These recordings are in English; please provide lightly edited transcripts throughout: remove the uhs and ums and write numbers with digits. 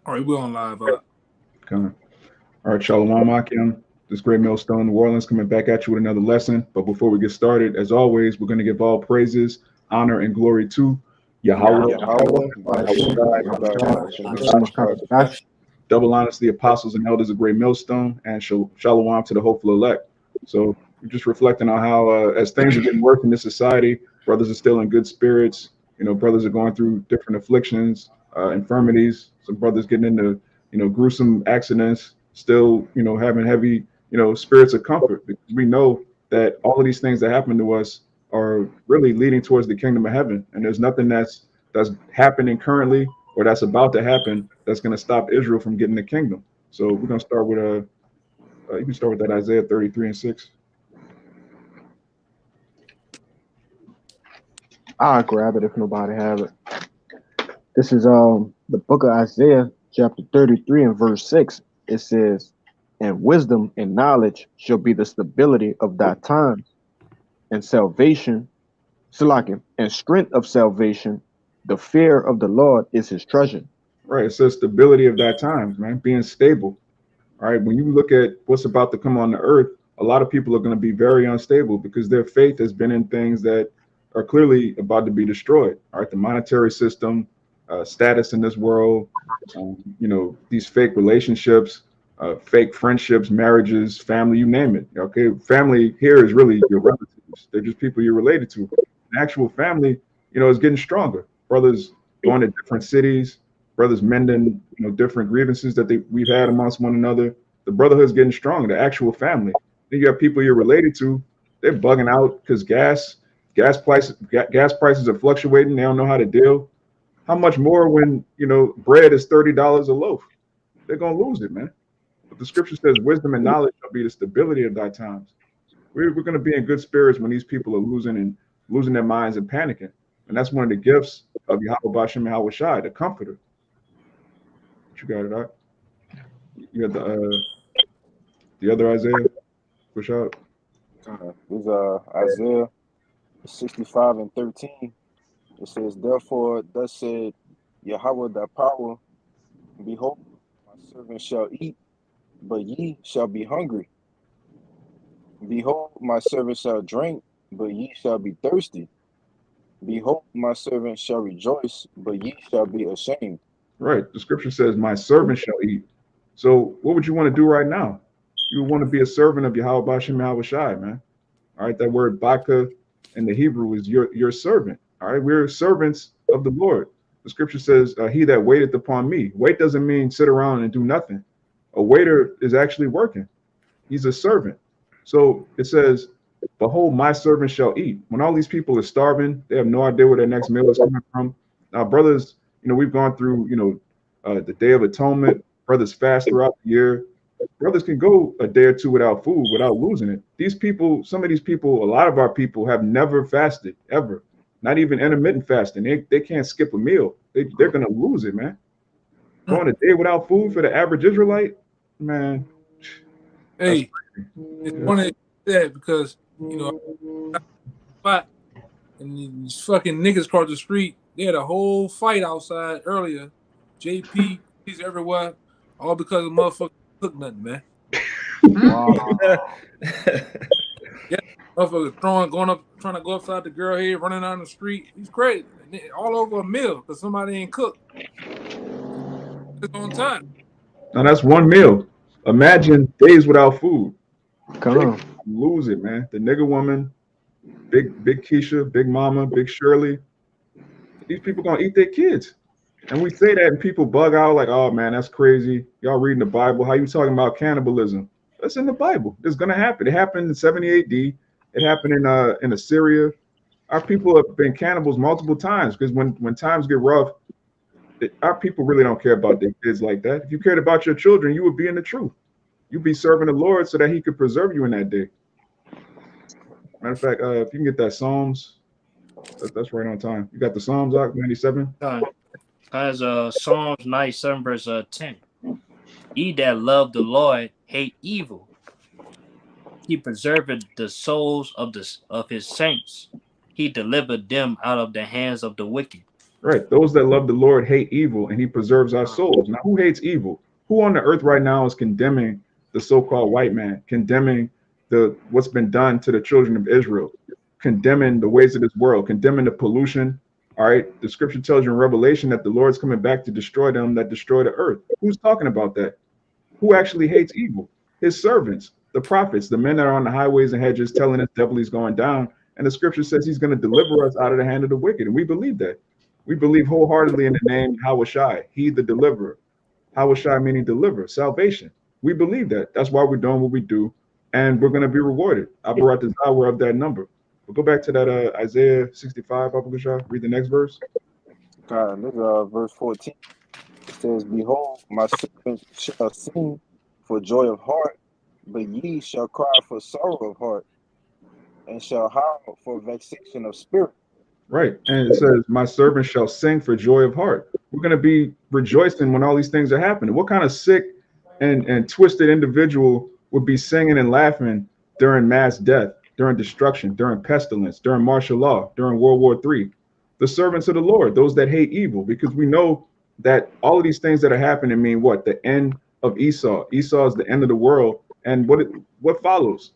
All right, we're on live. Coming. All right, Shalom Akim. This great millstone, New Orleans, coming back at you with another lesson. But before we get started, as always, we're going to give all praises, honor, and glory to Yahweh, Yahweh, Bashim, Yahweh, Bashim, Yahweh. double honors to the apostles and elders of Great Millstone, and shalom to the hopeful elect. So we're just reflecting on how, as things are getting worse in this society, brothers are still in good spirits. Brothers are going through different afflictions, infirmities. Some brothers getting into, gruesome accidents, still, having heavy, spirits of comfort because we know that all of these things that happen to us are really leading towards the kingdom of heaven. And there's nothing that's happening currently or that's about to happen that's going to stop Israel from getting the kingdom. So we're going to start with you can start with that Isaiah 33 and 6. I'll grab it if nobody have it. This is the book of Isaiah, chapter 33 and verse 6. It says, "And wisdom and knowledge shall be the stability of thy times, and salvation, Salakim, and strength of salvation. The fear of the Lord is his treasure." Right. It says stability of that times, man, being stable. All right. When you look at what's about to come on the earth, a lot of people are going to be very unstable because their faith has been in things that are clearly about to be destroyed. All right. The monetary system, status in this world, these fake relationships, fake friendships, marriages, family, you name it. Okay. Family here is really your relatives. They're just people you're related to. The actual family, is getting stronger. Brothers going to different cities, brothers mending, different grievances that we've had amongst one another. The brotherhood's getting strong. The actual family. Then you have people you're related to. They're bugging out because gas prices are fluctuating. They don't know how to deal. How much more when bread is $30 a loaf? They're gonna lose it, man. But the scripture says, "Wisdom and knowledge shall be the stability of thy times." We're going to be in good spirits when these people are losing their minds and panicking, and that's one of the gifts of Yahweh Bashim and Yahweh Shai, the Comforter. What you got it out? You got the other Isaiah. Push out. This is Isaiah 65 and 13. It says, "Therefore, thus said Yahweh thy power, behold, my servant shall eat, but ye shall be hungry. Behold, my servant shall drink, but ye shall be thirsty. Behold, my servant shall rejoice, but ye shall be ashamed." Right. The scripture says, "My servant shall eat." So, what would you want to do right now? You would want to be a servant of Yahweh Bashim Yahweh Shai, man. All right. That word baka in the Hebrew is your servant. All right. We're servants of the Lord. The scripture says, "He that waiteth upon me." Wait doesn't mean sit around and do nothing. A waiter is actually working. He's a servant. So it says, "Behold, my servant shall eat." When all these people are starving, they have no idea where their next meal is coming from. Now, brothers, we've gone through, the Day of Atonement. Brothers fast throughout the year. Brothers can go a day or two without food without losing it. These people, some of these people, a lot of our people have never fasted ever. Not even intermittent fasting. They can't skip a meal. They're gonna lose it, man. Going a day without food for the average Israelite, man. That's Hey, it's yeah. funny that because spot and these fucking niggas across the street, they had a whole fight outside earlier. JP, he's everywhere, all because of motherfucker cook nothing, man. Wow. Yeah, motherfucker going up, trying to go upside the girl head, running down the street. He's crazy. All over a meal because somebody ain't cooked. It's on time. Now that's one meal. Imagine days without food. Come They on. lose it, man. The nigga woman, big Keisha, big Mama, big Shirley. These people gonna eat their kids. And we say that and people bug out like, "Oh man, that's crazy. Y'all reading the Bible. How you talking about cannibalism?" That's in the Bible. It's gonna happen. It happened in 70 AD. It happened in Assyria. Our people have been cannibals multiple times because when times get rough, our people really don't care about their kids like that. If you cared about your children, you would be in the truth. You'd be serving the Lord so that He could preserve you in that day. Matter of fact, if you can get that Psalms, that's right on time. You got the Psalms out 97. As Psalms 97 verse 10. He that love the Lord hate evil. He preserveth the souls of his saints. He delivered them out of the hands of the wicked. Right. Those that love the Lord hate evil, and he preserves our souls. Now, who hates evil? Who on the earth right now is condemning the so-called white man, condemning the what's been done to the children of Israel, condemning the ways of this world, condemning the pollution? All right. The scripture tells you in Revelation that the Lord's coming back to destroy them that destroy the earth. Who's talking about that? Who actually hates evil? His servants, the prophets, the men that are on the highways and hedges telling us devil is going down. And the scripture says he's going to deliver us out of the hand of the wicked. And we believe that. We believe wholeheartedly in the name Hawashai, he the deliverer. Hawashai meaning deliver, salvation. We believe that. That's why we're doing what we do. And we're going to be rewarded. Abarat we're of that number. We'll go back to that Isaiah 65, Abu Gashah. Read the next verse. God, this is verse 14. It says, Behold, my servant shall sing for joy of heart, but ye shall cry for sorrow of heart, and shall howl for vexation of spirit. Right. And it says, my servant shall sing for joy of heart. We're going to be rejoicing when all these things are happening. What kind of sick and twisted individual would be singing and laughing during mass death, during destruction, during pestilence, during martial law, during World War III? The servants of the Lord, those that hate evil, because we know that all of these things that are happening mean what? The end of Esau. Esau is the end of the world. And what follows?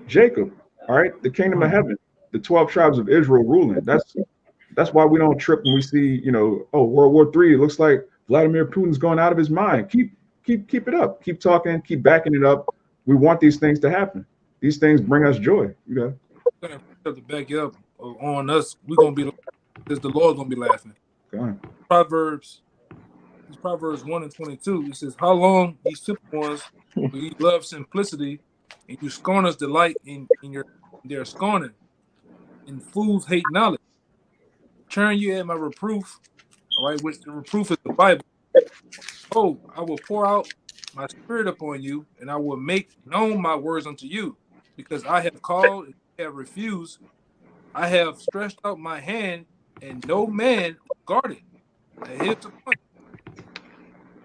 Jacob, all right, the kingdom of heaven, the 12 tribes of Israel ruling. That's why we don't trip when we see, oh, World War III. It looks like Vladimir Putin's going out of his mind. Keep it up. Keep talking. Keep backing it up. We want these things to happen. These things bring us joy. You have to back it up on us. We're gonna be, because the Lord's gonna be laughing. go on. Proverbs 1:22. It says, "How long, ye simple ones, will ye love simplicity, and you scorners delight in their scorning, and fools hate knowledge. Turn you at my reproof." All right, which the reproof is the Bible. "Oh, I will pour out my spirit upon you, and I will make known my words unto you, because I have called and you have refused. I have stretched out my hand, and no man guarded." Now, here's the point.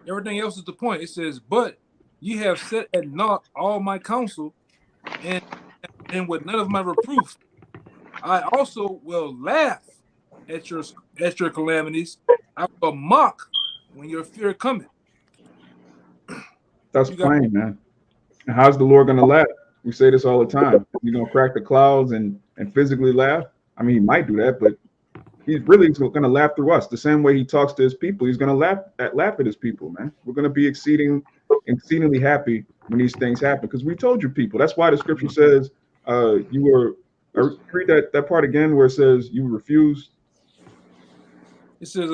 Everything else is the point. It says, "But ye have set at naught all my counsel, and with none of my reproofs. I also will laugh at your calamities. I will mock when your fear cometh." That's plain, man. And how's the Lord going to laugh? We say this all the time. He's going to crack the clouds and physically laugh. I mean, he might do that, but he's really going to laugh through us. The same way he talks to his people, he's going to laugh at his people, man. We're going to be exceedingly happy when these things happen, because we told you people. That's why the scripture says you were. Read that part again where it says you refused. It says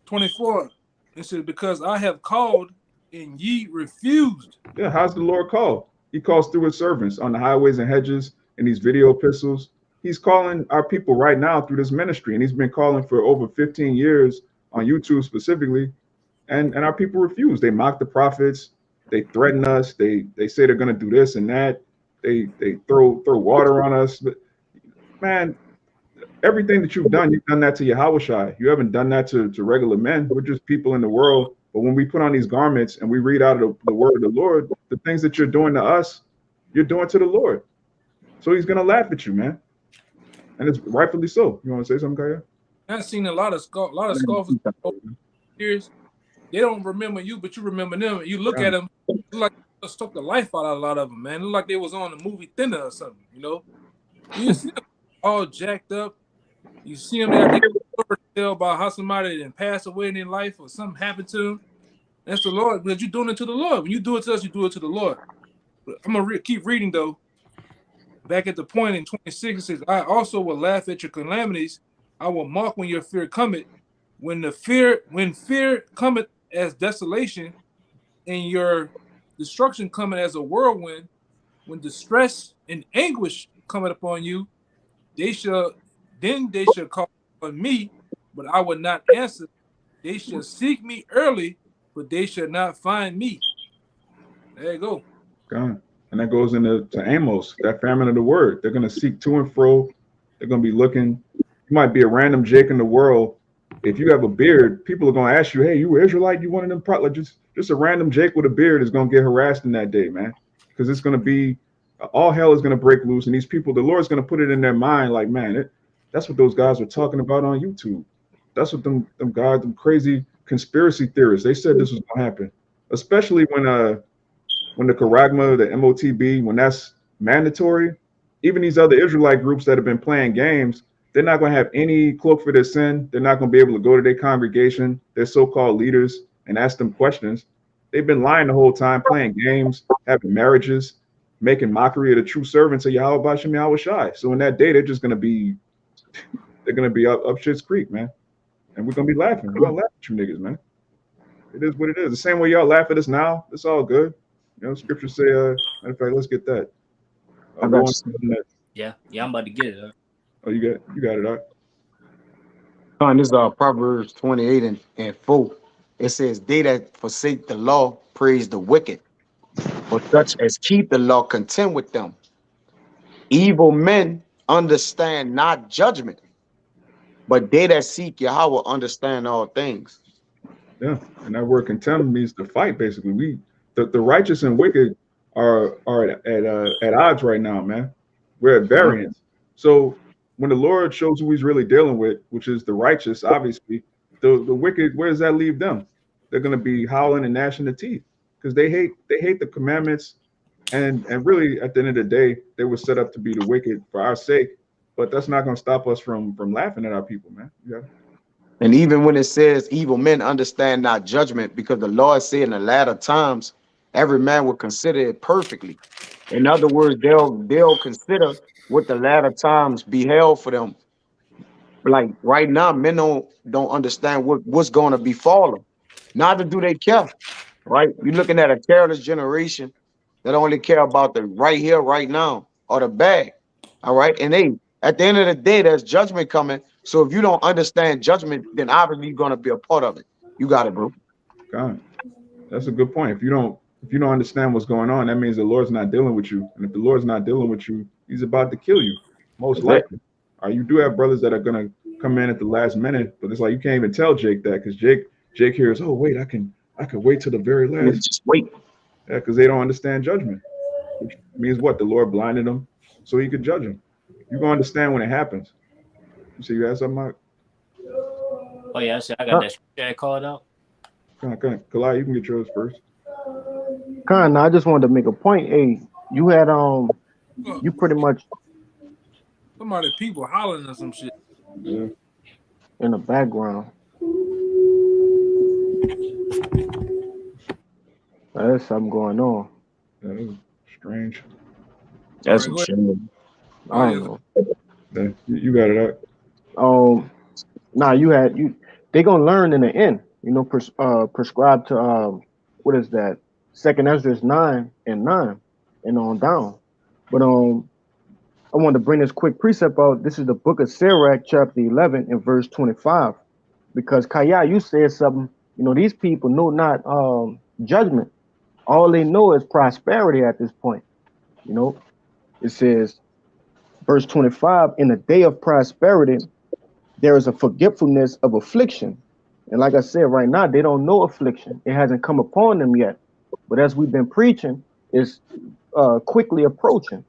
24. It says, "Because I have called and ye refused." Yeah, how's the Lord call? He calls through his servants on the highways and hedges in these video epistles. He's calling our people right now through this ministry, and he's been calling for over 15 years on YouTube specifically, and our people refuse. They mock the prophets, they threaten us, they say they're going to do this and that, they throw water on us. But man, everything that you've done that to Yahushua. You haven't done that to regular men. We're just people in the world. But when we put on these garments and we read out of the word of the Lord, the things that you're doing to us, you're doing to the Lord. So he's going to laugh at you, man. And it's rightfully so. You want to say something, Kaya? I've seen a lot of scoffers over years. They don't remember you, but you remember them. You look at them, like they stuck the life out of a lot of them, man. Look like they was on the movie Thinner or something, You see them all jacked up. You see them there, they tell about how somebody didn't pass away in their life or something happened to them. That's the Lord, because you're doing it to the Lord. When you do it to us, you do it to the Lord. But I'm going to keep reading, though. Back at the point in 26, it says, "I also will laugh at your calamities. I will mock when your fear cometh. When fear cometh as desolation, and your destruction cometh as a whirlwind, when distress and anguish cometh upon you, they shall call on me, but I will not answer. They shall seek me early, but they shall not find me." There you go. God. And that goes into Amos, that famine of the word. They're going to seek to and fro. They're going to be looking. You might be a random Jake in the world. If you have a beard, people are going to ask you, "Hey, you were Israelite? You one of them?" Like just a random Jake with a beard is going to get harassed in that day, man. Because it's going to be all hell is going to break loose, and these people, the Lord's going to put it in their mind, like, man, That's what those guys were talking about on YouTube. That's what them guys, them crazy conspiracy theorists, they said this was gonna happen. Especially when the charagma, the MOTB, when that's mandatory, even these other Israelite groups that have been playing games, they're not going to have any cloak for their sin. They're not going to be able to go to their congregation, their so-called leaders, and ask them questions. They've been lying the whole time, playing games, having marriages, making mockery of the true servants of Yahweh Bashem Yahweh Shai. So in that day, they're going to be up Shit's Creek, man. And we're going to be laughing. We're going to laugh at you niggas, man. It is what it is. The same way y'all laugh at us now, it's all good. You know, scriptures say, matter of fact, let's get that. Yeah, I'm about to get it. Oh, you got it, This is Proverbs 28 and 4. It says, "They that forsake the law praise the wicked, but such as keep the law content with them. Evil men understand not judgment, but they that seek Yahweh understand all things." Yeah, and that word contempt means to fight. Basically, the righteous and wicked are at odds right now, man. We're at variance. So when the Lord shows who He's really dealing with, which is the righteous, obviously, the wicked, where does that leave them? They're going to be howling and gnashing their teeth because they hate the commandments, and really at the end of the day, they were set up to be the wicked for our sake. But that's not going to stop us from laughing at our people, man. Yeah. And even when it says evil men understand not judgment, because the Lord said in the latter times, every man will consider it perfectly. In other words, they'll consider what the latter times beheld for them. Like right now, men don't understand what's going to befall them. Neither do they care. Right? You're looking at a careless generation that only care about the right here, right now, or the bag. All right. And at the end of the day, there's judgment coming. So if you don't understand judgment, then obviously you're going to be a part of it. You got it, bro. God, that's a good point. If you don't understand what's going on, that means the Lord's not dealing with you. And if the Lord's not dealing with you, He's about to kill you, most likely. Or you do have brothers that are gonna come in at the last minute, but it's like you can't even tell Jake that because Jake hears, oh wait, I can wait till the very last. Just wait. Yeah, because they don't understand judgment, which means what? The Lord blinded them so He could judge them. You're gonna understand when it happens. You see, you had something, Mark? Oh yeah, I got that scripture called out. Kalai, you can get yours first. Con, I just wanted to make a point. Hey, you had you pretty much Somebody, people hollering or some shit. Yeah. in the background. There's something going on. That is strange. That's Right, shame. I don't know. Yeah, you got it out. Nah, they gonna learn in the end. You know, prescribed to what is that? Second Ezra 9 and 9 and on down. But I want to bring this quick precept out. This is the book of Sirach, chapter 11 and verse 25. Because Kaya, you said something. You know, these people know not judgment. All they know is prosperity at this point. You know, it says, verse 25, in the day of prosperity, there is a forgetfulness of affliction. And like I said, right now, they don't know affliction. It hasn't come upon them yet. But as we've been preaching, it's quickly approaching.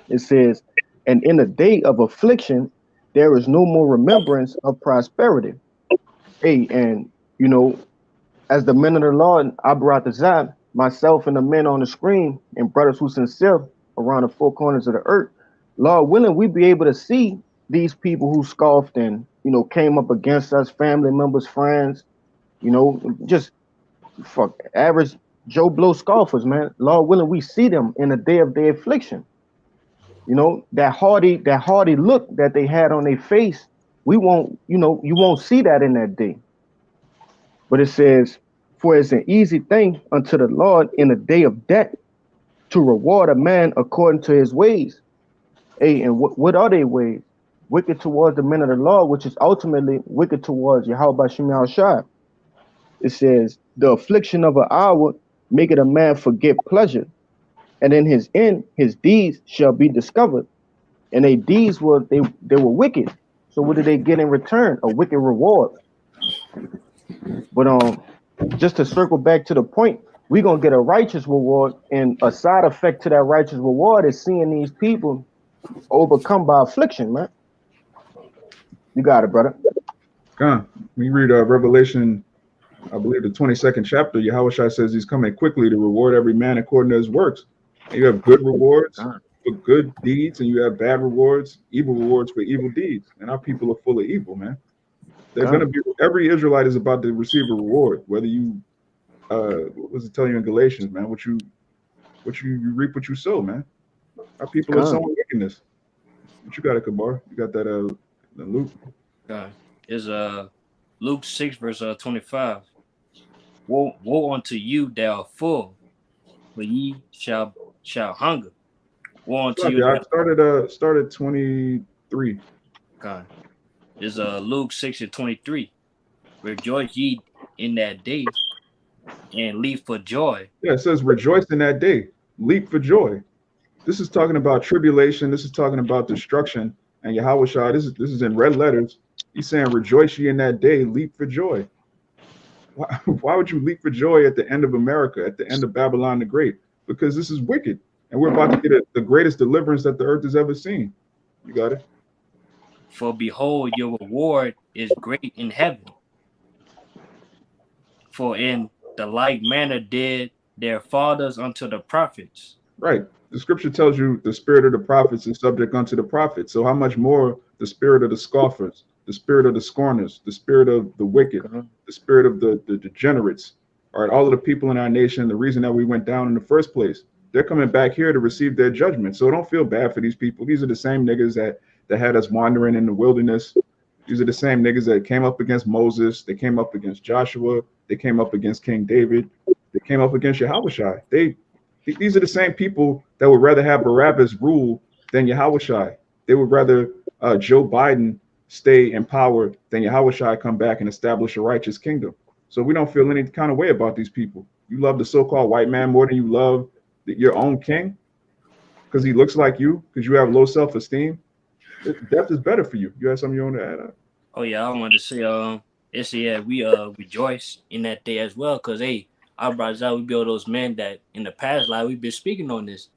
It says, and in the day of affliction, there is no more remembrance of prosperity. Hey, and you know, as the men of the Lord, I brought the Zab, myself and the men on the screen, and brothers who sincere around the four corners of the earth, Lord willing, we be able to see these people who scoffed and, you know, came up against us, family members, friends, you know, just fuck average Joe Blow scoffers, man. Lord willing, we see them in the day of their affliction. You know, that haughty look that they had on their face, we won't, you know, you won't see that in that day. But it says, for it's an easy thing unto the Lord in the day of death to reward a man according to his ways. Hey, and what are their ways? Wicked towards the men of the Lord, which is ultimately wicked towards Yahweh Shem Shai. It says, the affliction of an hour maketh a man forget pleasure, and in his end, his deeds shall be discovered. And their deeds were they were wicked. So what did they get in return? A wicked reward. But just to circle back to the point, we're gonna get a righteous reward, and a side effect to that righteous reward is seeing these people overcome by affliction, man. You got it, brother. When you read Revelation, I believe the 22nd chapter, Yahushua says he's coming quickly to reward every man according to his works. And you have good rewards for good deeds, and you have bad rewards, evil rewards for evil deeds. And our people are full of evil, man. They're going to be, every Israelite is about to receive a reward, whether you, what was it telling you in Galatians, man? What you reap, what you sow, man. Our people are sowing wickedness. What you got, it, Kabar? You got that, the Luke? Is Luke 6 verse 25. Woe unto you that are full, for ye shall hunger. Woe unto you. I started 23. God. Is Luke 6 and 23. Rejoice ye in that day, and leap for joy. Yeah, it says rejoice in that day, leap for joy. This is talking about tribulation. This is talking about destruction. And Yahushua, this is in red letters. He's saying, rejoice ye in that day, leap for joy. Why would you leap for joy at the end of America, at the end of Babylon the Great? Because this is wicked. And we're about to get the greatest deliverance that the earth has ever seen. You got it? For behold, your reward is great in heaven. For in the like manner did their fathers unto the prophets. Right. The scripture tells you the spirit of the prophets is subject unto the prophets. So how much more the spirit of the scoffers, the spirit of the scorners, the spirit of the wicked, the spirit of the degenerates, all right, all of the people in our nation, the reason that we went down in the first place, they're coming back here to receive their judgment. So don't feel bad for these people. These are the same niggas that had us wandering in the wilderness. These are the same niggas that came up against Moses. They came up against Joshua. They came up against King David. They came up against Yahushua. These are the same people that would rather have Barabbas rule than Yahushua. They would rather Joe Biden stay in power than Yahushua come back and establish a righteous kingdom. So we don't feel any kind of way about these people. You love the so-called white man more than you love your own king because he looks like you, because you have low self-esteem. Death is better for you. You have something you want to add? Oh yeah, I wanted to say we rejoice in that day as well, because our brothers out, we be all those men that in the past life we've been speaking on this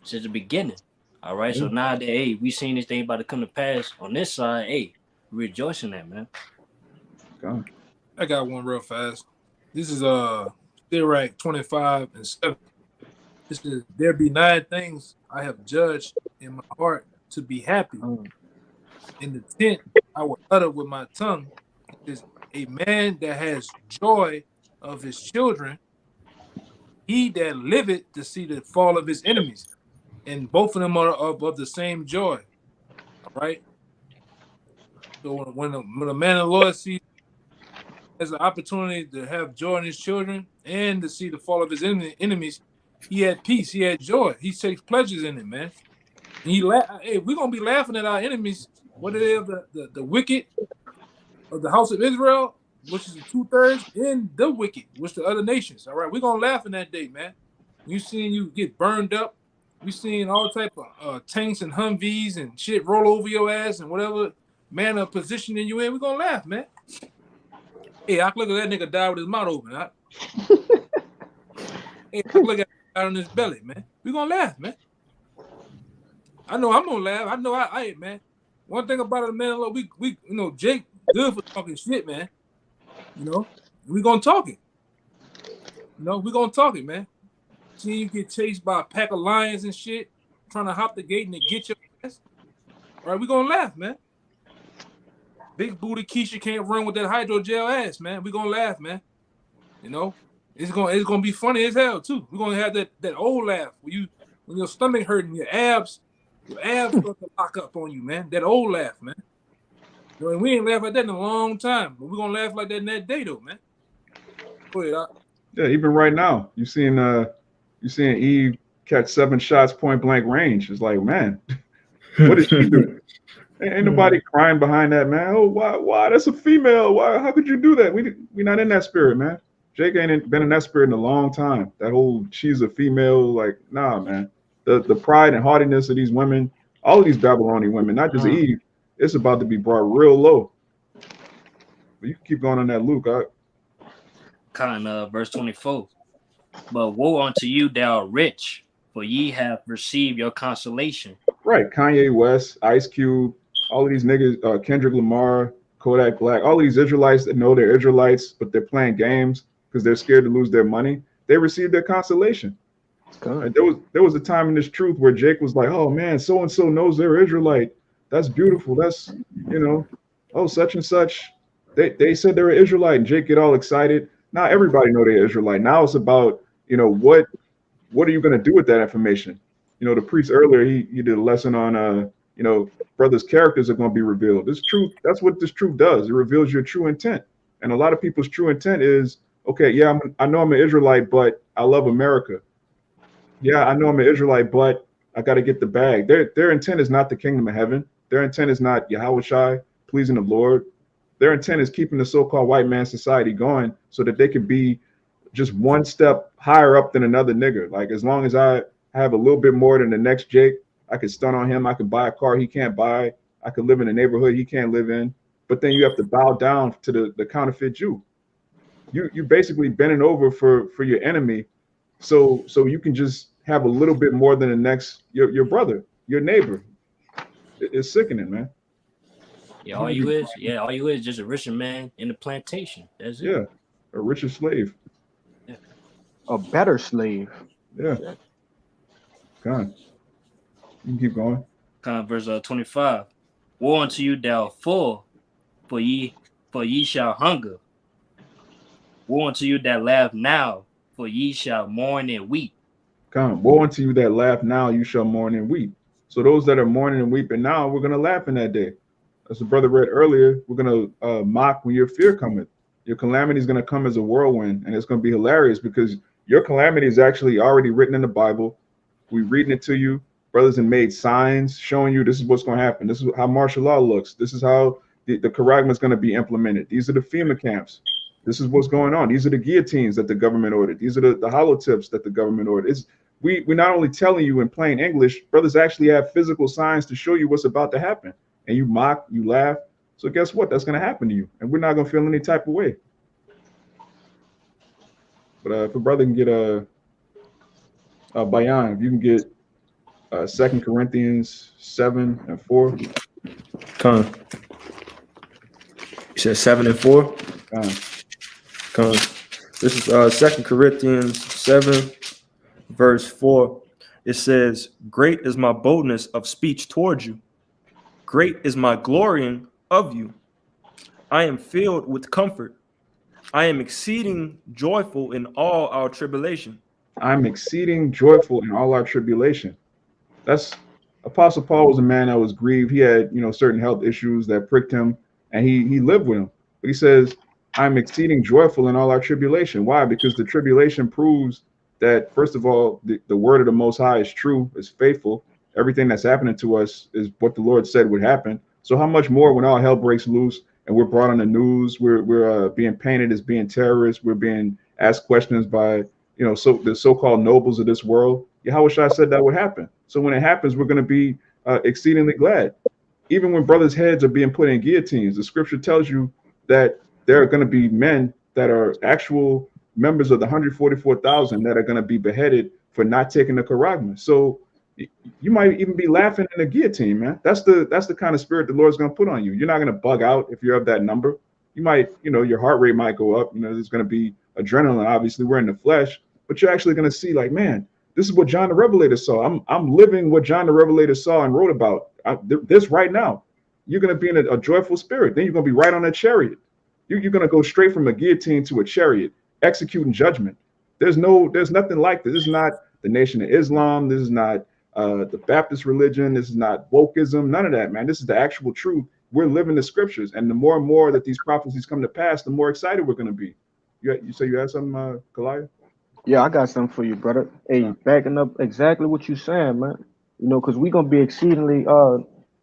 since the beginning. All right, so now that we seen this thing about to come to pass on this side, we rejoice in that, man. I got one real fast. This is Sirach 25 and 7. This is, there be 9 things I have judged in my heart to be happy. In the tent I will utter with my tongue. Is a man that has joy of his children, he that liveth to see the fall of his enemies. And both of them are of the same joy. All right. So when a man of the Lord sees has an opportunity to have joy in his children and to see the fall of his enemies, he had peace, he had joy, he takes pleasures in it, man. And we're gonna be laughing at our enemies, whether they're the wicked of the house of Israel, which is the 2/3, and the wicked, which the other nations. All right, we're gonna laugh in that day, man. You seeing you get burned up, we seeing all type of tanks and Humvees and shit roll over your ass and whatever manner of positioning you in, we're gonna laugh, man. Hey, I look at that nigga die with his mouth open. Hey, I look at that on his belly, man. We gonna laugh, man. I know I'm gonna laugh. I know I man. One thing about it, man, look, we Jake good for talking shit, man. We gonna talk it. We gonna talk it, man. Seeing you get chased by a pack of lions and shit, trying to hop the gate and they get your ass. All right, we gonna laugh, man. Big booty Keisha can't run with that hydrogel ass, man. We gonna laugh, man. It's gonna be funny as hell too. We're gonna have that old laugh when your stomach hurting, your abs start to lock up on you, man. That old laugh, man. And we ain't laughed like that in a long time, but we're gonna laugh like that in that day though, man. Go ahead, Doc. Yeah, even right now, you seeing Eve catch 7 shots point blank range. It's like, man, what did she do? Ain't nobody crying behind that, man. Oh, why? That's a female. Why? How could you do that? We not in that spirit, man. Jake ain't been in that spirit in a long time. That whole she's a female, like, nah, man. The pride and haughtiness of these women, all of these Babylonian women, not just Eve, it's about to be brought real low. But you can keep going on that, Luke. Verse 24. But woe unto you that are rich, for ye have received your consolation. Right, Kanye West, Ice Cube, All of these niggas, Kendrick Lamar, Kodak Black, all these Israelites that know they're Israelites, but they're playing games because they're scared to lose their money. They received their consolation. Con. And there was a time in this truth where Jake was like, "Oh man, so and so knows they're Israelite. That's beautiful. That's you know, oh such and such. They said they're Israelite." And Jake get all excited. Now everybody know they're Israelite. Now it's about what are you going to do with that information? The priest earlier he did a lesson on brothers' characters are going to be revealed. This truth, that's what this truth does. It reveals your true intent. And a lot of people's true intent is, okay, yeah, I know I'm an Israelite, but I love America. Yeah, I know I'm an Israelite, but I got to get the bag. Their intent is not the kingdom of heaven. Their intent is not Yahweh Shai, pleasing the Lord. Their intent is keeping the so-called white man society going so that they could be just one step higher up than another nigga. Like as long as I have a little bit more than the next Jake, I could stun on him. I could buy a car he can't buy. I could live in a neighborhood he can't live in. But then you have to bow down to the counterfeit Jew. You basically bending over for your enemy, so you can just have a little bit more than the next your brother, your neighbor. It's sickening, man. Yeah, all you is just a richer man in the plantation. That's it. Yeah, a richer slave. A better slave. Yeah. God. You can keep going. Verse 25. Woe unto you that are full, for ye shall hunger. Woe unto you that laugh now, for ye shall mourn and weep. Come, woe unto you that laugh now, you shall mourn and weep. So those that are mourning and weeping now, we're gonna laugh in that day. As the brother read earlier, we're gonna mock when your fear cometh. Your calamity is gonna come as a whirlwind, and it's gonna be hilarious because your calamity is actually already written in the Bible. We're reading it to you. Brothers have made signs showing you this is what's going to happen. This is how martial law looks. This is how the charagma is going to be implemented. These are the FEMA camps. This is what's going on. These are the guillotines that the government ordered. These are the hollow tips that the government ordered. We're not only telling you in plain English, brothers actually have physical signs to show you what's about to happen. And you mock, you laugh. So guess what? That's going to happen to you. And we're not going to feel any type of way. But if a brother can get Bayan, if you can get 2 Corinthians 7 and 4. Come. You said 7 and 4? Come. This is 2 Corinthians 7, verse 4. It says, "Great is my boldness of speech towards you. Great is my glorying of you. I am filled with comfort. I am exceeding joyful in all our tribulation." I'm exceeding joyful in all our tribulation. That's Apostle Paul was a man that was grieved. He had, certain health issues that pricked him, and he lived with them. But he says, "I'm exceeding joyful in all our tribulation." Why? Because the tribulation proves that, first of all, the word of the Most High is true, is faithful. Everything that's happening to us is what the Lord said would happen. So how much more when all hell breaks loose and we're brought on the news, we're being painted as being terrorists, we're being asked questions by the so-called nobles of this world. Yahweh Shai said that would happen. So when it happens, we're going to be exceedingly glad. Even when brothers' heads are being put in guillotines, the scripture tells you that there are going to be men that are actual members of the 144,000 that are going to be beheaded for not taking the charagma. So you might even be laughing in a guillotine, man. That's the kind of spirit the Lord's going to put on you. You're not going to bug out if you're of that number. You might, your heart rate might go up. There's going to be adrenaline. Obviously, we're in the flesh, but you're actually going to see, like, man, this is what John the Revelator saw. I'm living what John the Revelator saw and wrote about. This right now. You're going to be in a joyful spirit. Then you're going to be right on a chariot. You're going to go straight from a guillotine to a chariot, executing judgment. There's nothing like this. This is not the Nation of Islam. This is not the Baptist religion. This is not wokeism. None of that, man. This is the actual truth. We're living the scriptures. And the more and more that these prophecies come to pass, the more excited we're going to be. You say you had something, Kalaya? Yeah, I got something for you, brother. Hey, backing up exactly what you're saying, man. Because we're going to be exceedingly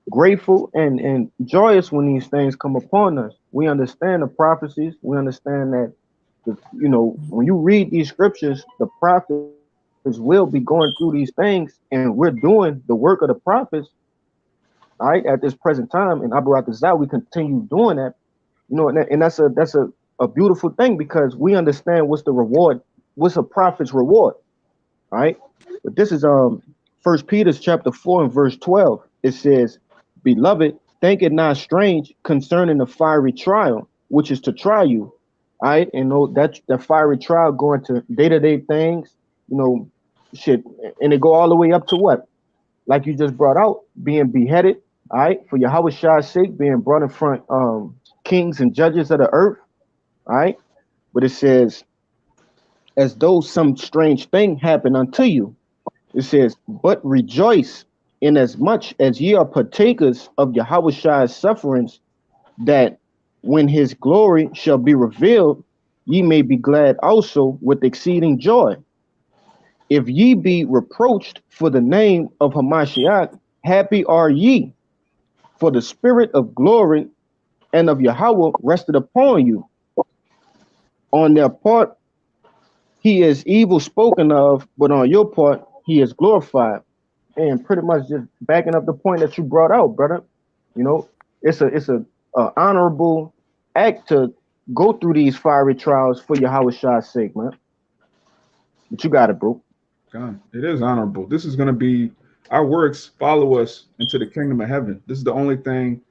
grateful and joyous when these things come upon us. We understand the prophecies. We understand that, when you read these scriptures, the prophets will be going through these things, and we're doing the work of the prophets, all right, at this present time. And Abarat Zah, we continue doing that, and that's a beautiful thing, because we understand what's the reward, what's a prophet's reward, all right? But this is 1 Peter chapter 4 and verse 12. It says, "Beloved, think it not strange concerning the fiery trial, which is to try you. All right, and know that the fiery trial going to day-to-day things, you know, shit, and it go all the way up to what? Like you just brought out, being beheaded, all right, for Yahweh Shah's sake, being brought in front kings and judges of the earth, all right. But it says, as though some strange thing happened unto you. It says, but rejoice inasmuch as ye are partakers of Yahweh Shah's sufferings, that when his glory shall be revealed, ye may be glad also with exceeding joy. If ye be reproached for the name of Hamashiach, happy are ye, for the spirit of glory and of Yahweh rested upon you. On their part, he is evil spoken of, but on your part, he is glorified. And pretty much just backing up the point that you brought out, brother. You know, it's a honorable act to go through these fiery trials for Yahweh Shah's sake, man. But you got it, bro. God, it is honorable. This is going to be our works follow us into the kingdom of heaven. This is the only thing.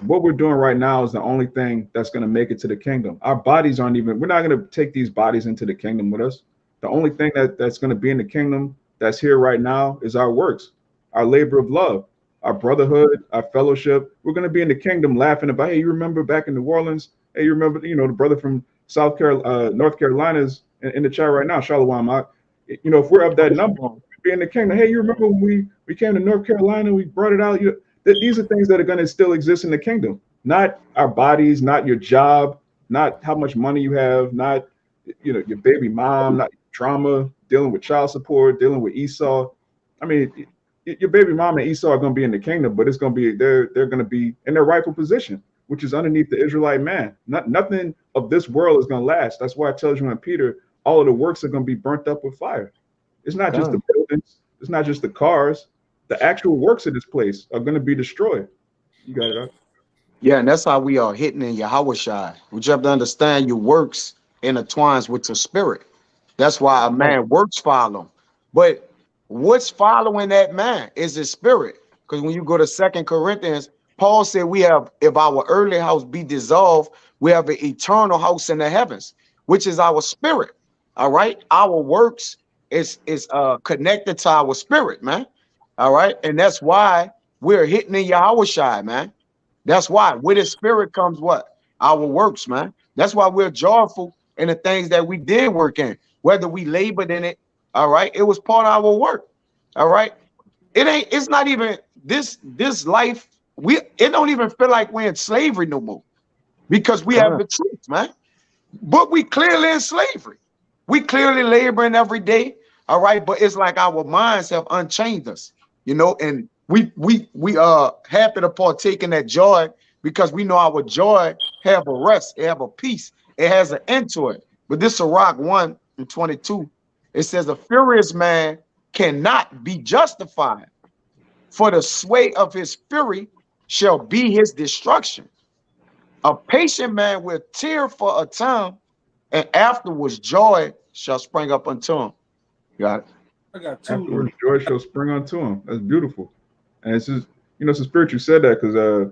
What we're doing right now is the only thing that's going to make it to the kingdom. Our bodies aren't even. We're not going to take these bodies into the kingdom with us. The only thing that's going to be in the kingdom that's here right now is our works, our labor of love, our brotherhood, our fellowship. We're going to be in the kingdom laughing about, hey, you remember back in New Orleans? Hey, you remember, the brother from North Carolina's in the chat right now, Shalom. If we're of that number, we'll be in the kingdom. Hey, you remember when we came to North Carolina, we brought it out. These are things that are going to still exist in the kingdom, not our bodies, not your job, not how much money you have, not your baby mom, not trauma, dealing with child support, dealing with Esau. I mean, your baby mom and Esau are going to be in the kingdom, but it's going to be they're going to be in their rightful position, which is underneath the Israelite man. Nothing of this world is going to last. That's why it tells you in Peter, all of the works are going to be burnt up with fire. It's not just the buildings. It's not just the cars. The actual works of this place are going to be destroyed. You got it, huh? Yeah, and that's how we are hitting in Yahweh Shai. We have to understand your works intertwines with your spirit. That's why a man works follow. But what's following that man is his spirit. Because when you go to 2 Corinthians, Paul said we have, if our earthly house be dissolved, we have an eternal house in the heavens, which is our spirit. All right. Our works is connected to our spirit, man. All right. And that's why we're hitting in Yahweh Shai, man. That's why with his spirit comes what? Our works, man. That's why we're joyful in the things that we did work in, whether we labored in it. All right. It was part of our work. All right. It's not even this life. It don't even feel like we're in slavery no more because we have the truth, man. But we clearly in slavery. We clearly laboring every day. All right. But it's like our minds have unchained us, and we happy to partake in that joy because we know our joy have a rest, it have a peace, it has an end to it. But this Sirach 1:22, it says a furious man cannot be justified, for the sway of his fury shall be his destruction. A patient man will tear for a time, and afterwards joy shall spring up unto him. Got it? I got two. Afterwards, joy shall spring unto him. That's beautiful. And it's just, it's a spirit you said that because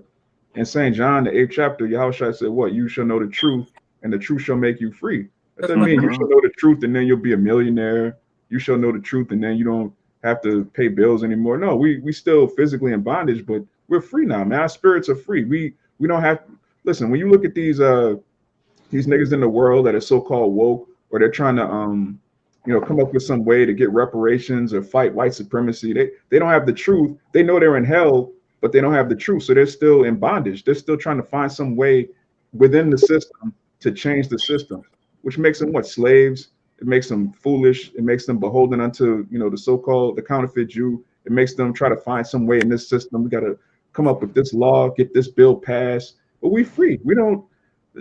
in St. John, the 8th chapter, Yahushua said, what? You shall know the truth, and the truth shall make you free. That doesn't mean you shall know the truth and then you'll be a millionaire. You shall know the truth and then you don't have to pay bills anymore. No, we still physically in bondage, but we're free now, man. Our spirits are free. We don't have to listen. When you look at these niggas in the world that are so-called woke, or they're trying to come up with some way to get reparations or fight white supremacy. They don't have the truth. They know they're in hell, but they don't have the truth. So they're still in bondage. They're still trying to find some way within the system to change the system, which makes them what? Slaves. It makes them foolish. It makes them beholden unto, the counterfeit Jew. It makes them try to find some way in this system. We got to come up with this law, get this bill passed. But we free.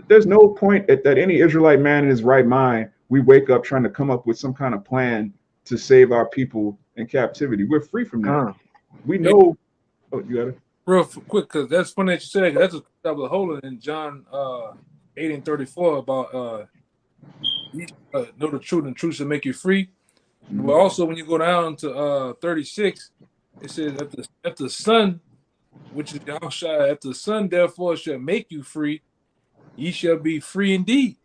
There's no point that any Israelite man in his right mind, we wake up trying to come up with some kind of plan to save our people in captivity. We're free from that. We know. Oh, you got it? Real quick, because that's funny that you said that. That's what I was holding in John 8:34 about know the truth and truth shall make you free. Mm-hmm. But also when you go down to 36, it says if the Son which is Yahushua, if the Son therefore shall make you free, ye shall be free indeed.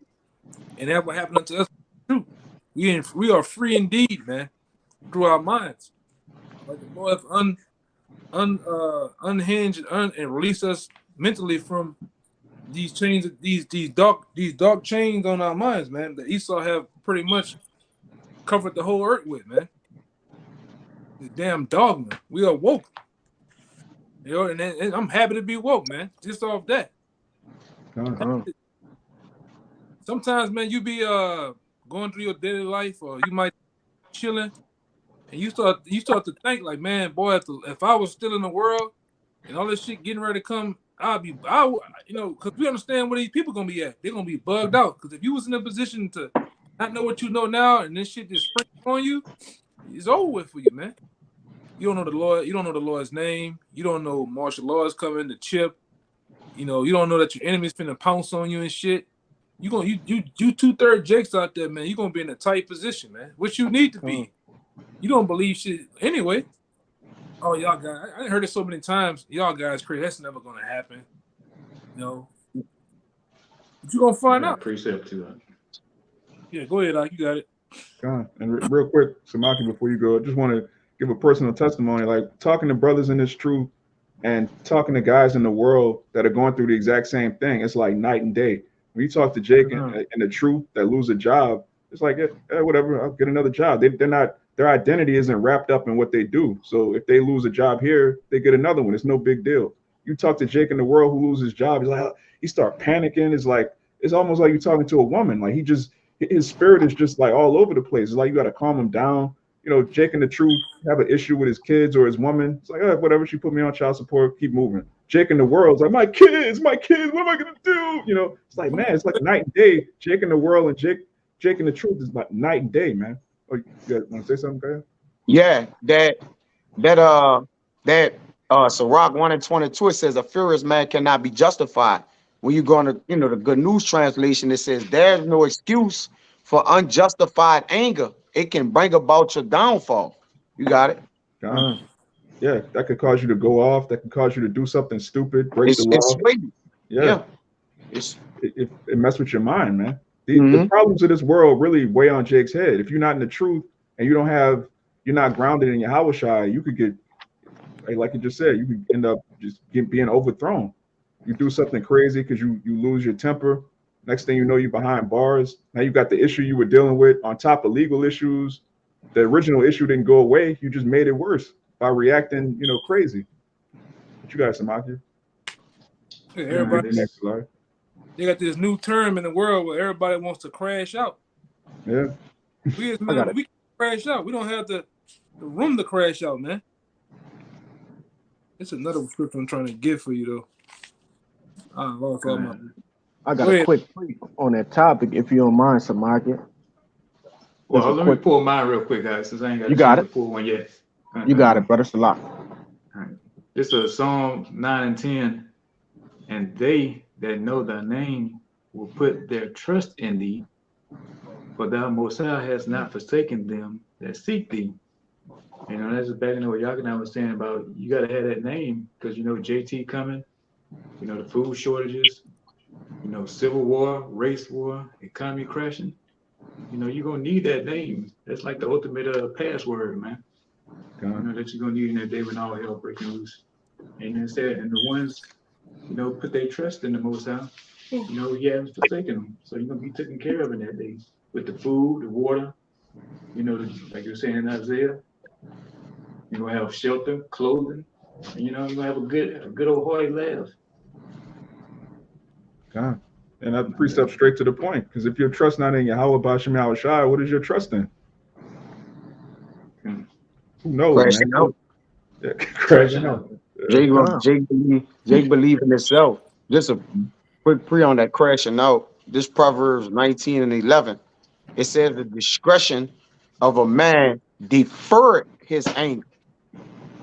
And that what happened unto us too. We are free indeed, man, through our minds. Like the Lord unhinged and release us mentally from these chains, these dark chains on our minds, man, that Esau have pretty much covered the whole earth with, man. This damn dogma. We are woke. You know, and I'm happy to be woke, man. Just off that. Sometimes, man, you be going through your daily life, or you might be chilling, and you start to think like, man, boy, if I was still in the world and all this shit getting ready to come, you know, because we understand where these people gonna be at. They're gonna be bugged out. Because if you was in a position to not know what you know now, and this shit just spring on you, it's over with for you, man. You don't know the Lord. You don't know the Lord's name. You don't know martial law is coming to chip. You know, you don't know that your enemy's finna pounce on you and shit. You 2/3 Jakes out there, man. You're gonna be in a tight position, man. Which you need to be. You don't believe shit anyway. Oh, y'all guys, I heard it so many times. Y'all guys crazy. That's never gonna happen. You know. But you're gonna find out. Precept to that. Yeah, go ahead, Doc. You got it. And real quick, Samaki, before you go, I just want to give a personal testimony. Like talking to brothers in this truth and talking to guys in the world that are going through the exact same thing. It's like night and day. When you talk to Jake and the truth that lose a job, it's like, whatever, I'll get another job. They're not, their identity isn't wrapped up in what they do. So if they lose a job here, they get another one. It's no big deal. You talk to Jake in the world who loses his job, he's like, he start panicking. It's almost like you're talking to a woman. Like his spirit is just like all over the place. It's like you got to calm him down. You know, Jake in the truth have an issue with his kids or his woman. It's like, whatever, she put me on child support, keep moving. Jake in the world's like, my kids, what am I gonna do? You know, it's like, man, it's like night and day. Jake in the world and Jake in the truth is like night and day, man. Oh, you want to say something, guys? Yeah, that Sirach 1:22, it says a furious man cannot be justified. When you go to, the Good News translation, it says there's no excuse for unjustified anger. It can bring about your downfall. You got it? Yeah, that could cause you to go off. That could cause you to do something stupid, break the law. It mess with your mind, man. The problems of this world really weigh on Jake's head. If you're not in the truth and you're not grounded in your Yahushua, you could get, like you just said, you could end up just being overthrown. You do something crazy because you lose your temper. Next thing you know, you're behind bars. Now you got the issue you were dealing with on top of legal issues. The original issue didn't go away. You just made it worse by reacting, crazy. What you got, Samaki? Yeah, everybody. They got this new term in the world where everybody wants to crash out. Yeah. We can crash out. We don't have the room to crash out, man. It's another script I'm trying to get for you, though. I got a quick tweet on that topic, if you don't mind, Samaki. Well, let me pull mine real quick, guys, since I ain't got you got it. To pull one yet. You got it, brother. Salah. Right. This is Psalm 9 and 10. And they that know thy name will put their trust in thee, for thou, Most High, hast not forsaken them that seek thee. That's back in what Yakin was saying about you got to have that name because, JT coming, the food shortages, civil war, race war, economy crashing. You're going to need that name. That's like the ultimate password, man. That you're going to need in that day when all hell breaking loose. And the ones, put their trust in the Most High, he hasn't forsaken them. So you're going to be taken care of in that day with the food, the water, like you're saying in Isaiah. You're going to have shelter, clothing, and you're going to have a good old hearty laugh. God. And that precept straight to the point, because if your trust not in Yahweh B'Shem Yahushua, what is your trust in? Who knows, crashing man? Out. Yeah, crashing out. Jake believe in himself. Just a quick pre on that crashing out. This Proverbs 19 and 11. It says the discretion of a man deferred his anger,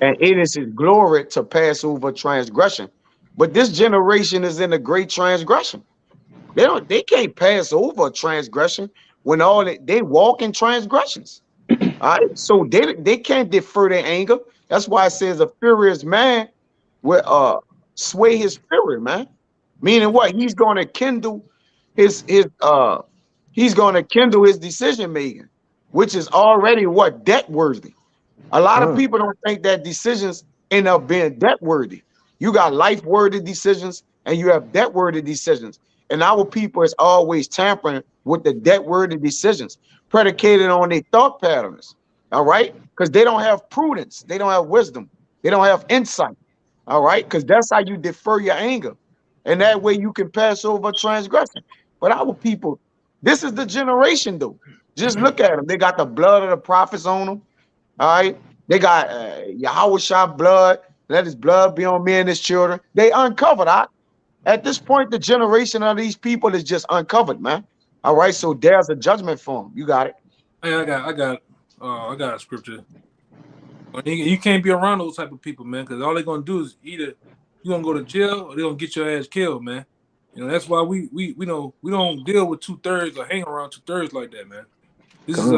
and it is his glory to pass over transgression. But this generation is in a great transgression. They can't pass over a transgression when they walk in transgressions. All right, so they can't defer their anger. That's why it says a furious man will sway his spirit, man. Meaning what? He's gonna kindle his he's gonna kindle his decision making, which is already what debt worthy. A lot of people don't think that decisions end up being debt worthy. You got life worthy decisions and you have debt worthy decisions. And our people is always tampering with the debt worthy decisions predicated on their thought patterns. All right. Because they don't have prudence, they don't have wisdom, they don't have insight. All right. Because that's how you defer your anger. And that way you can pass over transgression. But our people, this is the generation, though. Just look at them. They got the blood of the prophets on them. All right. They got Yahweh Shah blood. Let his blood be on me and his children. They uncovered. At this point, the generation of these people is just uncovered, man. All right. So there's a judgment for them. You got it. Hey, I got a scripture. You can't be around those type of people, man, because all they're gonna do is either you're gonna go to jail or they're gonna get your ass killed, man. You know, that's why we don't deal with 2/3 or hang around 2/3 like that, man. This is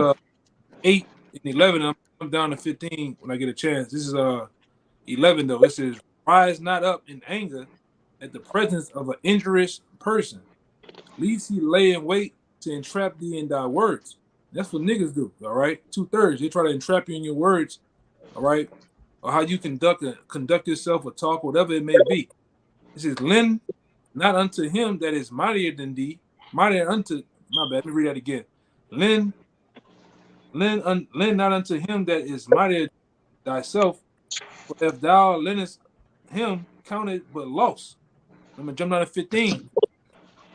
8 and 11. I'm down to 15 when I get a chance. This is 11 though. It says, "Rise not up in anger at the presence of an injurious person, lest he lay in wait to entrap thee in thy words." That's what niggas do. All right, 2/3. They try to entrap you in your words. All right, or how you conduct yourself or talk, whatever it may be. It says, "Lend not unto him that is mightier than thee, mightier unto." My bad. Let me read that again. Lend not unto him that is mightier than thyself, for if thou lendest him, count it but loss. I'm gonna jump down to 15.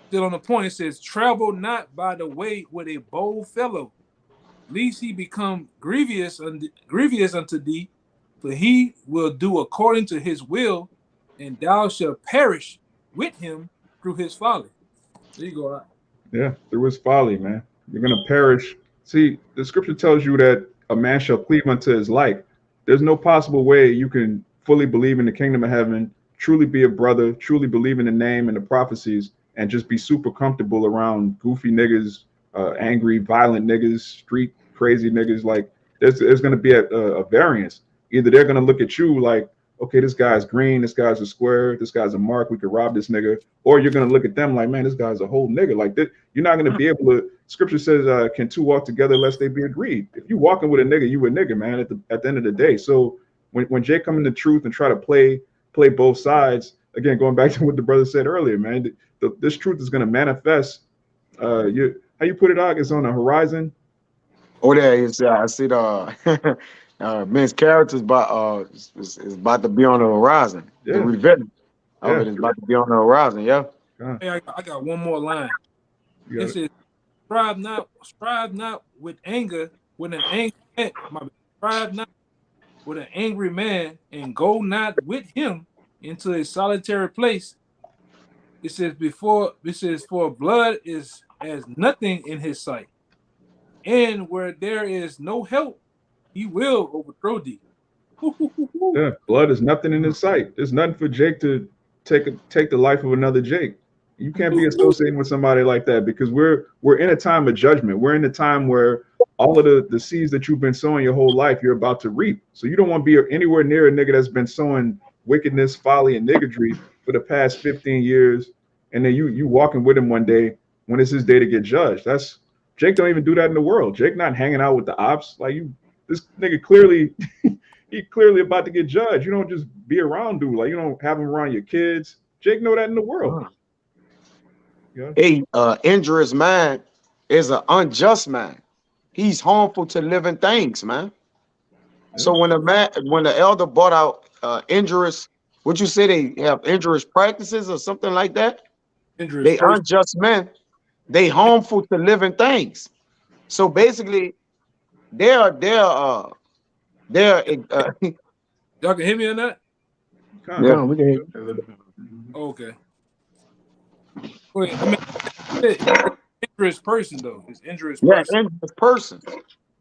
Still on the point. It says, "Travel not by the way with a bold fellow, lest he become grievous unto thee, for he will do according to his will, and thou shalt perish with him through his folly." There you go. Right? Yeah, through his folly, man. You're gonna perish. See, the scripture tells you that a man shall cleave unto his like. There's no possible way you can fully believe in the kingdom of heaven, truly be a brother, truly believe in the name and the prophecies, and just be super comfortable around goofy niggas, angry, violent niggas, street crazy niggas. Like there's gonna be a variance. Either they're gonna look at you like, okay, this guy's green, this guy's a square, this guy's a mark, we could rob this nigga. Or you're gonna look at them like, man, this guy's a whole nigga. Like that, you're not gonna be able to. Scripture says, can two walk together lest they be agreed? If you walking with a nigga, you a nigga, man, at the end of the day. So when Jay come into truth and try to play both sides, again, going back to what the brother said earlier, man, this truth is gonna manifest. How you put it out, it's on the horizon. Oh, there is. I see the men's characters is about to be on the horizon. Yeah. The revenge of it is about to be on the horizon. Yeah. Hey, I got one more line. It says, strive not with anger, with an angry man. Strive not with an angry man, and go not with him into a solitary place. It says, for blood is as nothing in his sight, and where there is no help, he will overthrow thee. Yeah, blood is nothing in his sight. There's nothing for Jake to take the life of another Jake. You can't be associating with somebody like that, because we're in a time of judgment. We're in a time where all of the seeds that you've been sowing your whole life, you're about to reap. So you don't want to be anywhere near a nigga that's been sowing wickedness, folly, and niggardry for the past 15 years. And then you walking with him one day when it's his day to get judged. That's Jake don't even do that in the world. Jake not hanging out with the ops. Like this nigga clearly he clearly about to get judged. You don't just be around dude. Like you don't have him around your kids. Jake know that in the world. Yeah. A injurious man is an unjust man. He's harmful to living things, man. Yeah. So when the elder brought out injurious, would you say they have injurious practices or something like that? They unjust men. They harmful to living things. So basically, they're y'all can hear me on that? Yeah, we can hear you. Okay. Wait, I mean, injurious person though. It's injurious person. Yeah, injurious person.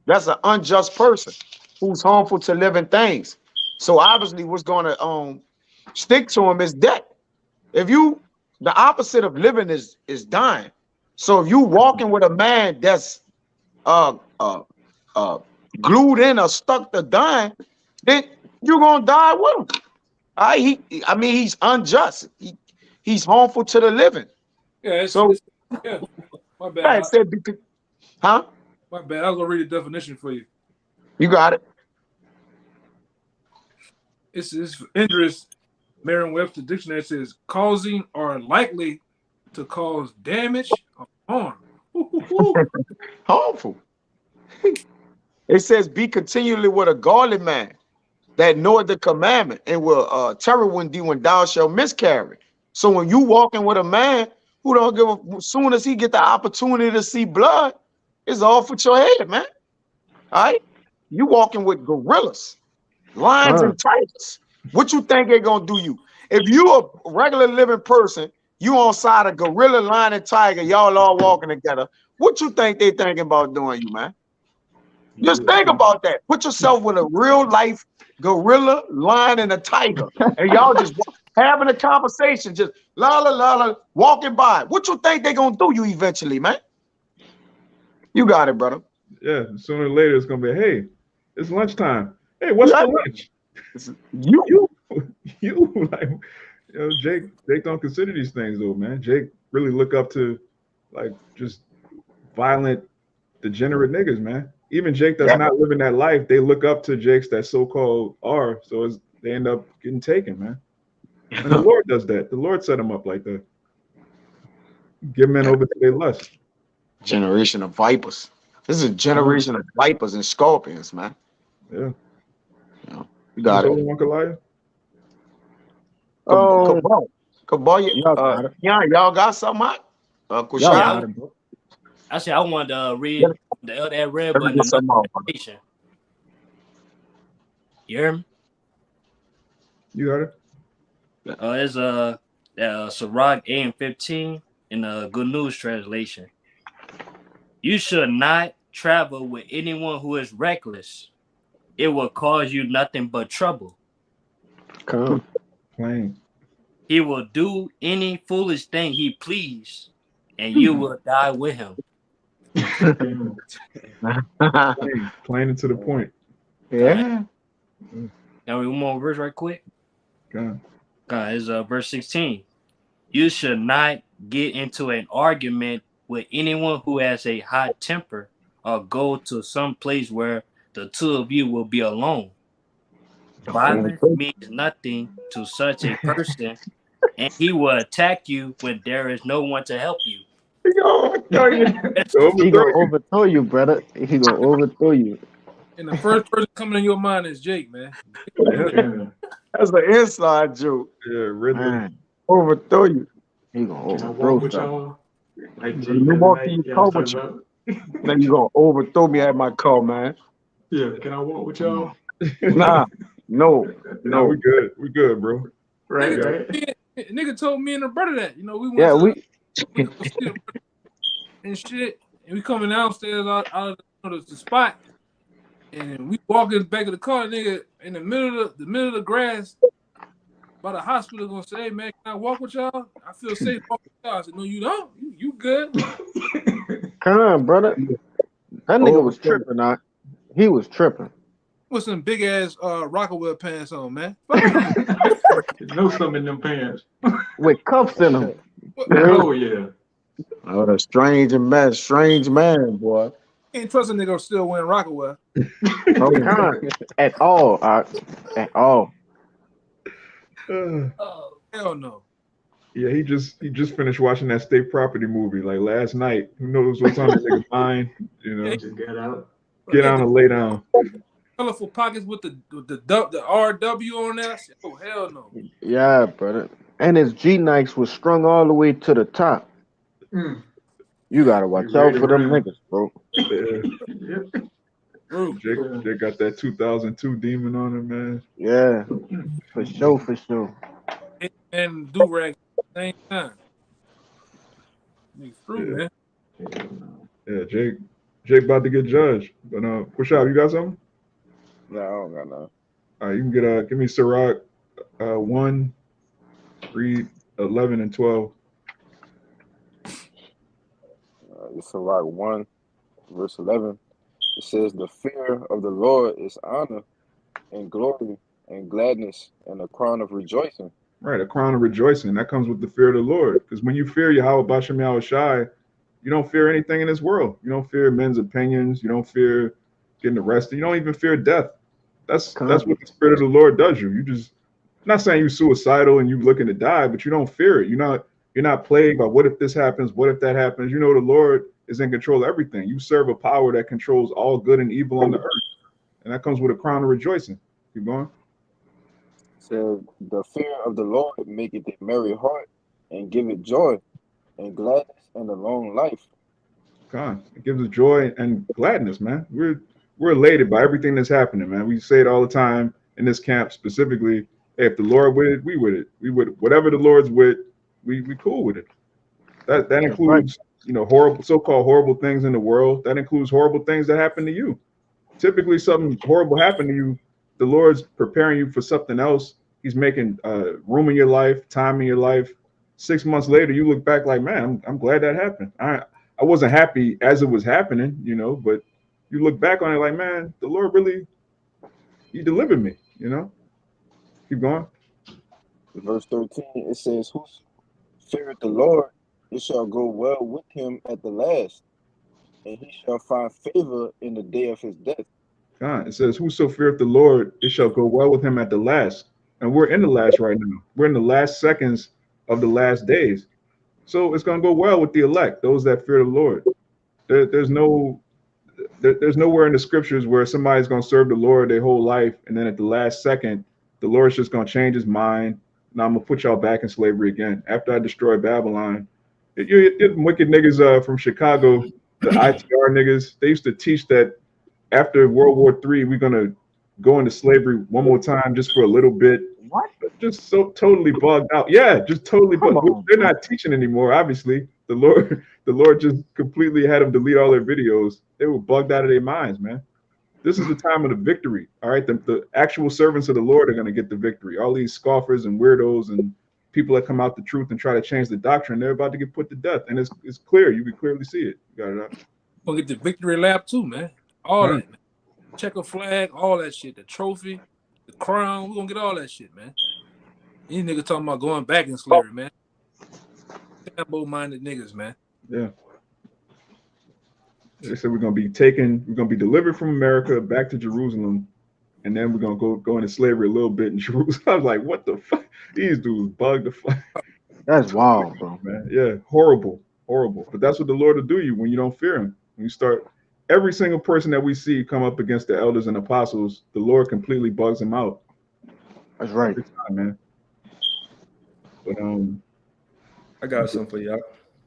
That's an unjust person who's harmful to living things. So obviously, what's going to stick to him is death. The opposite of living is dying. So if you walking with a man that's glued in or stuck to dying, then you're gonna die with him. I mean, he's unjust. He's harmful to the living. Yeah, So yeah. My I bad. said, huh? My bad. I'll go read the definition for you. You got it. It's injurious. Merriam-Webster dictionary says causing or likely to cause damage or harm. Harmful. It says, be continually with a godly man that knoweth the commandment and will terror when thou shalt miscarry. So when you walking with a man who don't give a, as soon as he get the opportunity to see blood, it's off with your head, man. All right? You walking with gorillas, lions, and tigers. What you think they're gonna do you? If you a regular living person, you on side of gorilla, lion, and tiger, y'all all walking together. What you think they thinking about doing you, man? Just think about that. Put yourself with a real life gorilla, lion, and a tiger, and y'all just having a conversation, just la la la la, walking by. What you think they gonna do you eventually, man? You got it, brother. Yeah, sooner or later it's gonna be, hey, it's lunchtime. Hey, what's for lunch? You Like, you know, Jake don't consider these things though, man. Jake really look up to like just violent, degenerate niggas, man. Even Jake that's not living that life, they look up to Jakes that so-called are, so they end up getting taken, man. And the Lord does that. The Lord set them up like that. Give men over to their lust. Generation of vipers. This is a generation of vipers and scorpions, man. Yeah. You got it. Uncle Elijah? Kabal, y'all got something out? I said I wanted to read the other red button. You hear me? You got it? It's Sirach 8:15 in the Good News translation. You should not travel with anyone who is reckless. It will cause you nothing but trouble. Plain. He will do any foolish thing he please, and you will die with him. Plain and to the point. Yeah. Now we one more verse right quick. God, it's verse 16. You should not get into an argument with anyone who has a hot temper, or go to some place where the two of you will be alone. Violence means nothing to such a person, and he will attack you when there is no one to help you. He gonna overthrow you, brother. He gonna overthrow you. And the first person coming in your mind is Jake, man. That's an inside joke. Yeah, really. Overthrow you. He gonna overthrow y'all. Like you walk in your car with you. Then you gonna overthrow me at my car, man. Yeah, can I walk with y'all? Nah, no. We good. We good, bro. Right. Nigga told me and the brother that, we went and shit, and we coming downstairs out of the spot, and we walking back to the car, nigga, in the middle of the grass by the hospital, gonna say, hey man, can I walk with y'all? I feel safe walking with y'all. I said, no, you don't. You good. Come on, brother. That nigga was tripping, he was tripping. With some big ass Rockaway pants on, man. No something in them pants. With cuffs in them. Oh yeah. Oh, the strange man, boy. Can't trust a nigga still wearing Rockaway. At all. At all. Oh, hell no. Yeah, he just finished watching that state property movie like last night. Who knows what's on the nigga's mind? Just get out. Get down and lay down. Colorful pockets with the RW on there. Oh hell no. Yeah, brother. And his G Nikes was strung all the way to the top. You gotta watch out for them niggas, bro. Yeah. Jake got that 2002 demon on him, man. Yeah, for sure. And do rag at the same time. Nigga through, man. Yeah, Jake about to get judged. But push out. You got something? No, I don't got nothing. All right, you can give me Sirach 1, read 11 and 12. It's Sirach 1, verse 11. It says, the fear of the Lord is honor and glory, and gladness and a crown of rejoicing. Right, a crown of rejoicing. That comes with the fear of the Lord. Because when you fear Yahweh Bashem Yahweh Shai, you don't fear anything in this world. You don't fear men's opinions. You don't fear getting arrested. You don't even fear death. That's what the Spirit of the Lord does you. You just, I'm not saying you're suicidal and you're looking to die, but you don't fear it. You're not plagued by what if this happens, what if that happens. You know the Lord is in control of everything. You serve a power that controls all good and evil on the earth. And that comes with a crown of rejoicing. Keep going. So the fear of the Lord maketh a merry heart, and giveth joy, and gladness, and a long life. God, it gives us joy and gladness, man. We're elated by everything that's happening, man. We say it all the time in this camp specifically. Hey, if the Lord with it, we with it. We would whatever the Lord's with, we cool with it. That includes, horrible, so-called horrible things in the world. That includes horrible things that happen to you. Typically, something horrible happened to you, the Lord's preparing you for something else. He's making room in your life, time in your life. 6 months later, you look back like, man, I'm glad that happened. I wasn't happy as it was happening, but you look back on it like, man, the Lord really, he delivered me, Keep going. Verse 13, it says, who feareth the Lord, it shall go well with him at the last, and he shall find favor in the day of his death. God, it says, whoso feareth the Lord, it shall go well with him at the last. And we're in the last right now. We're in the last seconds of the last days. So it's going to go well with the elect, those that fear the Lord. There's nowhere in the scriptures where somebody's going to serve the Lord their whole life, and then at the last second, the Lord's just going to change his mind. Now I'm going to put y'all back in slavery again. After I destroy Babylon, you wicked niggas from Chicago, the ITR niggas, they used to teach that after World War III, we're going to go into slavery one more time just for a little bit. What? Just so totally bugged out. Yeah, just totally bugged. They're not teaching anymore, obviously. The Lord just completely had them delete all their videos. They were bugged out of their minds, man. This is the time of the victory. All right. The actual servants of the Lord are going to get the victory. All these scoffers and weirdos and people that come out the truth and try to change the doctrine, they're about to get put to death. And it's clear. You can clearly see it. You got it out. We'll get the victory lap too, man. All that, man. Checker flag, all that shit. The trophy, the crown. We're going to get all that shit, man. These niggas talking about going back in slavery, man. Taboo-minded niggas, man. Yeah. They said we're going to be delivered from America back to Jerusalem, and then we're going to go into slavery a little bit in Jerusalem. I was like, what the fuck? These dudes bugged the fuck. That's wild, bro. Man. Yeah, horrible. But that's what the Lord will do you when you don't fear him. When you start, every single person that we see come up against the elders and apostles, the Lord completely bugs them out. That's right. Every time, man. But I got something for y'all.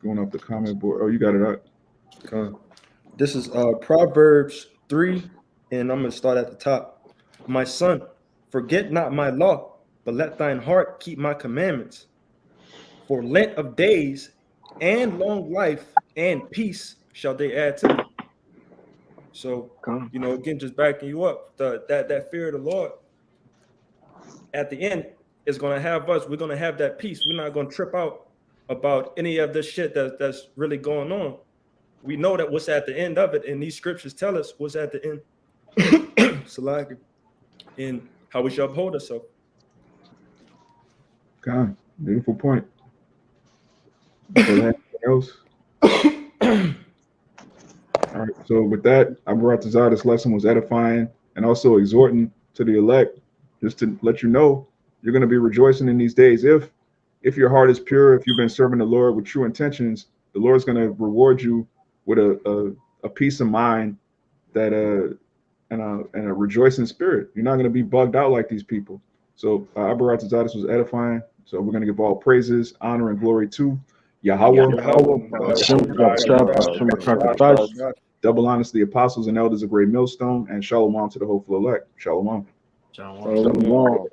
Going up the comment board. Oh, you got it out. This is Proverbs 3, and I'm going to start at the top. My son, forget not my law, but let thine heart keep my commandments. For length of days and long life and peace shall they add to thee. So, again, just backing you up, that fear of the Lord, at the end, is going to have us. We're going to have that peace. We're not going to trip out about any of this shit that's really going on. We know that what's at the end of it, and these scriptures tell us what's at the end. Salaki, and how we shall uphold ourselves. God, beautiful point. Anything else? All right. So with that, I brought this lesson was edifying and also exhorting to the elect, just to let you know you're going to be rejoicing in these days. If your heart is pure, if you've been serving the Lord with true intentions, the Lord's going to reward you with a peace of mind that and a rejoicing spirit. You're not going to be bugged out like these people. So Abarat Zadis was edifying. So we're going to give all praises, honor, and glory to Yahweh. Double honors to the apostles and elders of Great Millstone, and shalom to the hopeful elect. Shalom. Shalom. Shalom.